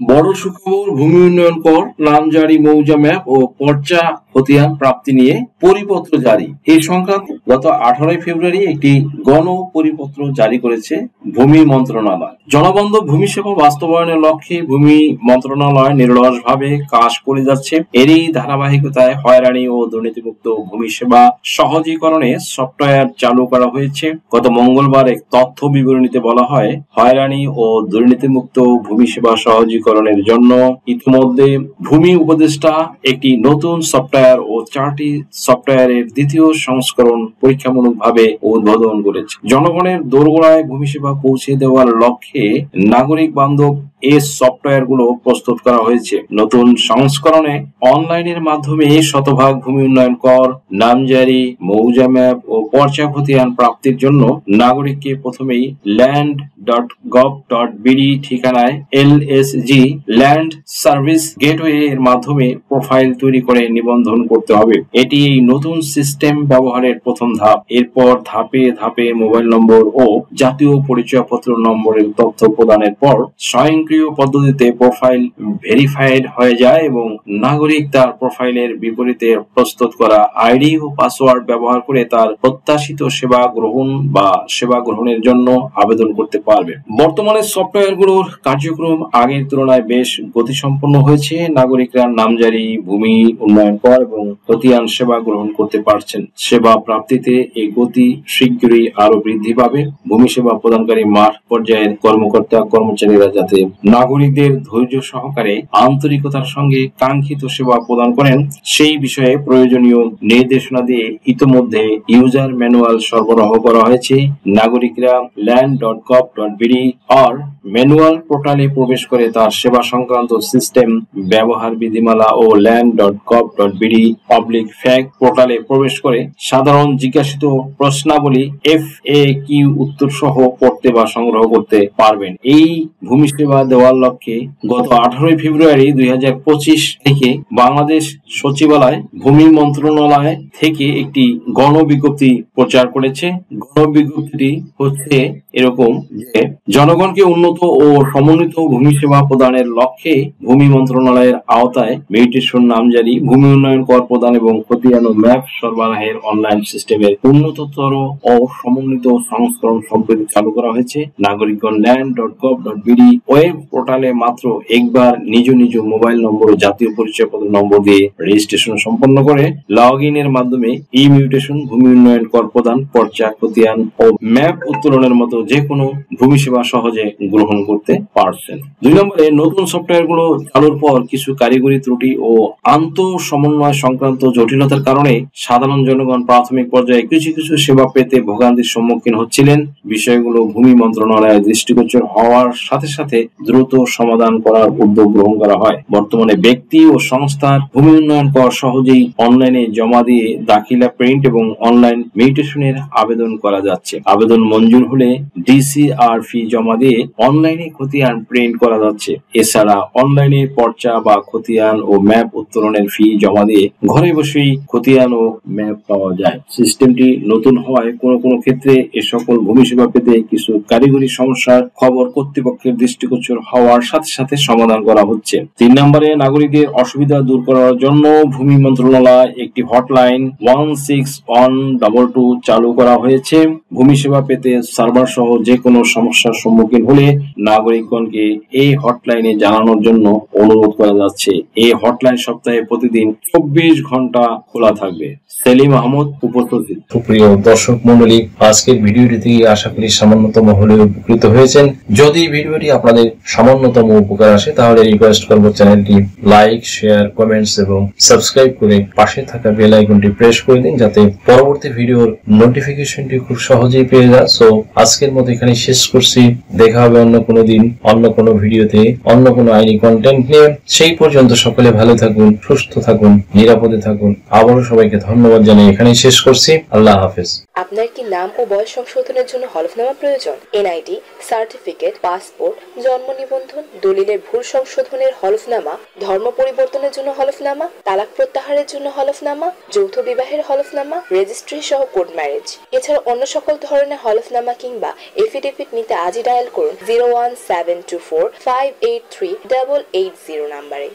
বড় সুখবর, ভূমি উন্নয়ন কর নামজারি, মৌজা ম্যাপ ও পর্চা খতিয়ান প্রাপ্তি নিয়ে পরিপত্র জারি। এই সংক্রান্ত গত 18 ফেব্রুয়ারি একটি গণ পরিপত্র জারি করেছে ভূমি মন্ত্রণালয়। জনবন্ধ ভূমি সেবা বাস্তবায়নের লক্ষ্যে ভূমি মন্ত্রণালয় নিরলসভাবে কাজ করে যাচ্ছে। এরই ধারাবাহিকতায় হয়রানি ও দুর্নীতিমুক্ত ভূমি সেবা সহজীকরণে সফটওয়্যার চালু করা হয়েছে। গত মঙ্গলবার এক তথ্য বিবরণীতে বলা হয়, হয়রানি ও দুর্নীতিমুক্ত ভূমি সেবা সহজীকরণের জন্য ইতিমধ্যে ভূমি উপদেষ্টা একটি নতুন সফটওয়্যার ও 4টি সফটওয়্যারের দ্বিতীয় সংস্করণ পরীক্ষামূলকভাবে উদ্বোধন করেছে। জনগণের দোরগোড়ায় ভূমি সেবা পৌঁছে দেওয়ার লক্ষ্যে নাগরিক বান্ধব এই সফটওয়্যারগুলো প্রস্তুত করা হয়েছে। নতুন সংস্করণে অনলাইনের মাধ্যমে শতভাগ ভূমি উন্নয়ন কর, নামজারি, মৌজা ম্যাপ ও পর্চা খতিয়ান প্রাপ্তির জন্য নাগরিককে প্রথমেই land.gov.bd ঠিকানায় LSG ল্যান্ড সার্ভিস গেটওয়ে এর মাধ্যমে প্রোফাইল তৈরি করে নিবন্ধন করতে হবে। এটি এই নতুন সিস্টেম ব্যবহারের প্রথম ধাপ। এরপর ধাপে ধাপে মোবাইল নম্বর ও জাতীয় পরিচয়পত্র নম্বরের তথ্য প্রদানের পর স্বয়ংক্রিয় পদ্ধতিতে প্রোফাইল ভেরিফাইড হয়ে যায় এবং নাগরিক তার প্রোফাইলের বিপরীতে প্রস্তুত করা আইডি ও পাসওয়ার্ড ব্যবহার করে তার প্রত্যাশিত সেবা গ্রহণ বা সেবা গ্রহণের জন্য আবেদন করতে পারবে। বর্তমানে সফটওয়্যারগুলোর কার্যক্রম আগের তুলনায় বেশ গতিসম্পন্ন হয়েছে। নাগরিকরা নামজারি, ভূমি উন্নয়ন কর এবং খতিয়ান সেবা গ্রহণ করতে পারছেন। সেবা প্রাপ্তিতে এই গতি শীঘ্রই আরো বৃদ্ধি পাবে। ভূমি সেবা প্রদানকারী মাঠ পর্যায়ের কর্মকর্তা কর্মচারীরা যাতে নাগরিকদের ধৈর্য সহকারে আন্তরিকতার সঙ্গে কাঙ্ক্ষিত সেবা প্রদান করেন সেই বিষয়ে প্রয়োজনীয় নির্দেশনা দিয়ে ইতিমধ্যে ইউজার ম্যানুয়াল সরবরাহ করা হয়েছে। নাগরিকরা land.gov.bd আর ম্যানুয়াল পোর্টালে প্রবেশ করে তার সেবা সংক্রান্ত সিস্টেম ব্যবহার বিধিমালা ও land.gov.bd/fact পোর্টালে প্রবেশ করে সাধারণ জিজ্ঞাসিত প্রশ্নাবলী FAQ উত্তর সহ পড়তে বা সংগ্রহ করতে পারবেন। এই ভূমি সেবা দেওয়ার লক্ষ্যে গত 18 ফেব্রুয়ারি 2025 থেকে বাংলাদেশ সচিবালয় ভূমি মন্ত্রণালয় থেকে একটি গণবিজ্ঞপ্তি প্রচার করেছে। গণবিজ্ঞপ্তিটি হচ্ছে এরকম যে, জনগণকে উন্নত ও সমন্বিত ভূমি সেবা প্রদানের লক্ষ্যে ভূমি মন্ত্রণালয়ের আওতায় মিউটেশন, নামজারি, ভূমি উন্নয়ন কর প্রদান এবং খতিয়ান ও ম্যাপ সরবরাহের অনলাইন সিস্টেমের উন্নততর ও সমন্বিত সংস্করণ সম্প্রতি চালু করা হয়েছে। নাগরিকগণ land.gov.bd ওয়েব পোর্টালে মাত্র একবার নিজ নিজ মোবাইল নম্বর ও জাতীয় পরিচয়পত্র নম্বর দিয়ে রেজিস্ট্রেশন সম্পন্ন করে লগ ইন এর মাধ্যমে মিউটেশন, ভূমি উন্নয়ন কর প্রদান, পর্চা খতিয়ান ও ম্যাপ উত্তোলনের মতো যে কোনো ভূমি সেবা সহজে গ্রহণ করতে পারছেন। 2 নম্বরে, নতুন সফটওয়্যারগুলো চালুর পর কিছু কারিগরি ত্রুটি ও আন্তঃ সমন্বয় সংক্রান্ত জটিলতার কারণে সাধারণ জনগণ প্রাথমিক পর্যায়ে কিছু সেবা পেতে ভোগান্তির সম্মুখীন হচ্ছিলেন। বিষয়গুলো ভূমি মন্ত্রণালয়ের দৃষ্টিগোচর হওয়ার সাথে সাথে দ্রুত সমাধান করার উদ্যোগ গ্রহণ করা হয়। বর্তমানে ব্যক্তি ও সংস্থার ভূমি উন্নয়ন কর সহজেই অনলাইনে জমা দিয়ে দাখিলা, প্রিন্ট এবং অনলাইন মিউটেশনের আবেদন করা যাচ্ছে। আবেদন মঞ্জুর হলে DCR ফি জমা দিয়ে অনলাইনে খতিয়ান প্রিন্ট করা যাচ্ছে। এছাড়া অনলাইনে পর্চা বা খতিয়ান ও ম্যাপ উত্তোলনের ফি জমা দিয়ে ঘরে বসেই খতিয়ান ও ম্যাপ পাওয়া যায়। সিস্টেমটি নতুন হওয়ায় কোনো ক্ষেত্রে এ সকল ভূমি সেবা পেতে কিছু কারিগরি সমস্যার খবর কর্তৃপক্ষের দৃষ্টিগোচর হওয়ার সাথে সাথে সমাধান করা হচ্ছে। 3 নম্বরে, নাগরিকদের অসুবিধা দূর করার জন্য ভূমি মন্ত্রণালয় একটি হটলাইন 16122 চালু করা হয়েছে। ভূমি সেবা পেতে সার্ভার সহ যে কোনো সমস্যার সম্মুখীন হলে নাগরিকগণকে এই হটলাইনে জানানোর জন্য অনুরোধ করা যাচ্ছে। এই হটলাইন সপ্তাহে প্রতিদিন 24 ঘন্টা খোলা থাকবে। সেলিম আহমদ, উপস্থিত। সুপ্রিয় দর্শক মন্ডলী, আজকের ভিডিওটি থেকে আশা করি সামান্যতম হলেও উপকৃত হয়েছেন। যদি ভিডিওটি আপনাদের সামান্যতম উপকার আসে তাহলে রিকোয়েস্ট করব চ্যানেলটি লাইক, শেয়ার, কমেন্টস এবং সাবস্ক্রাইব করে পাশে থাকা বেল আইকনটি প্রেস করে দিন যাতে পরবর্তী ভিডিওর নোটিফিকেশনটি খুব সহজেই পেয়ে যান। সো আজকের মতো এখানে শেষ করছি। দেখা হবে অন্য কোনো দিন, অন্য কোনো ভিডিওতে, অন্য কোনো আইনি কন্টেন্ট নিয়ে। সেই পর্যন্ত সকলে ভালো থাকুন, সুস্থ থাকুন, নিরাপদে থাকুন। আবারও সবাইকে ধন্যবাদ জানিয়ে এখানেই শেষ করছি। আল্লাহ হাফেজ। আপনার কি নাম ও বয়স সংশোধনের জন্য হলফনামা প্রয়োজন? প্রয়োজন। এনআইডি, সার্টিফিকেট, পাসপোর্ট, জন্ম নিবন্ধন, দলিলের ভুল সংশোধনের হলফনামা, ধর্ম পরিবর্তনের জন্য হলফনামা, তালাক প্রত্যাহারের জন্য হলফনামা, যৌথ বিবাহের হলফনামা, রেজিস্ট্রি সহ কোর্ট ম্যারেজ। এছাড়া অন্য সকল ধরনের হলফনামা কিংবা এফিডেভিট নিতে আজই ডায়াল করুন 01724 583 880 নম্বরে।